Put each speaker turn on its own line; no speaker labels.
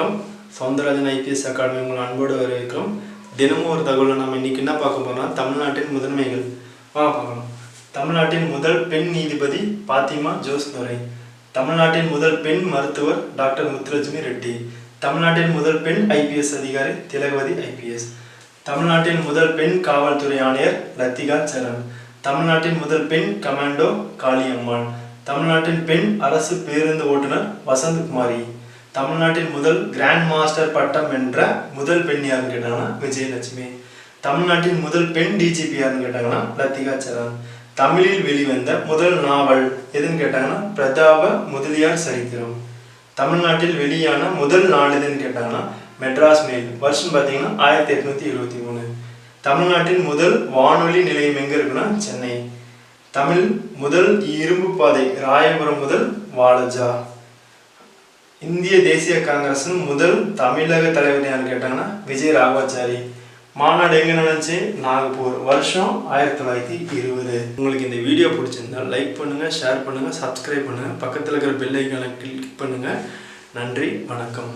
வணக்கம். Soundararajan IPS academy உங்கள் அன்போடு வரவேற்கிறோம். தினமும் ஒரு தகவலை நம்ம இன்னைக்கு என்ன பார்க்க போறோம்னா தமிழ்நாட்டின் முதன்மைகள் பார்க்கலாம். தமிழ்நாட்டின் முதல் பெண் நீதிபதி பாத்திமா ஜோஸ் துரை. தமிழ்நாட்டின் முதல் பெண் மருத்துவர் டாக்டர் முத்துலட்சுமி ரெட்டி. தமிழ்நாட்டின் முதல் பெண் ஐபிஎஸ் அதிகாரி திலகவதி ஐபிஎஸ். தமிழ்நாட்டின் முதல் பெண் காவல்துறை ஆணையர் லத்திகா சரண். தமிழ்நாட்டின் முதல் பெண் கமாண்டோ காளியம்மாள். தமிழ்நாட்டின் பெண் அரசு பேருந்து ஓட்டுநர் வசந்தகுமாரி. தமிழ்நாட்டின் முதல் கிராண்ட் மாஸ்டர் பட்டம் வென்ற முதல் பெண் யாருன்னு கேட்டாங்கன்னா விஜயலட்சுமி. தமிழ்நாட்டின் முதல் பெண் டிஜிபி யாருன்னு கேட்டாங்கன்னா லத்திகா சரண். தமிழில் வெளிவந்த முதல் நாவல் எதுன்னு கேட்டாங்கன்னா பிரதாப முதலியார் சரித்திரம். தமிழ்நாட்டில் வெளியான முதல் நாளிதழ்னு கேட்டாங்கன்னா மெட்ராஸ் மெயில். வருஷம் பார்த்தீங்கன்னா 1873. தமிழ்நாட்டின் முதல் வானொலி நிலையம் எங்கே இருக்குன்னா சென்னை. தமிழ் முதல் இரும்பு பாதை ராயபுரம் முதல் வாலஜா. இந்திய தேசிய காங்கிரஸின் முதல் தமிழக தலைவர் யாருன்னு கேட்டாங்கன்னா விஜய் ராகவாச்சாரி. மாநாடு எங்கே நடந்துச்சு? நாகப்பூர். வருஷம் 1920. உங்களுக்கு இந்த வீடியோ பிடிச்சிருந்தா லைக் பண்ணுங்கள், ஷேர் பண்ணுங்கள், சப்ஸ்கிரைப் பண்ணுங்கள், பக்கத்தில் இருக்கிற பெல் ஐக்கானை கிளிக் பண்ணுங்கள். நன்றி, வணக்கம்.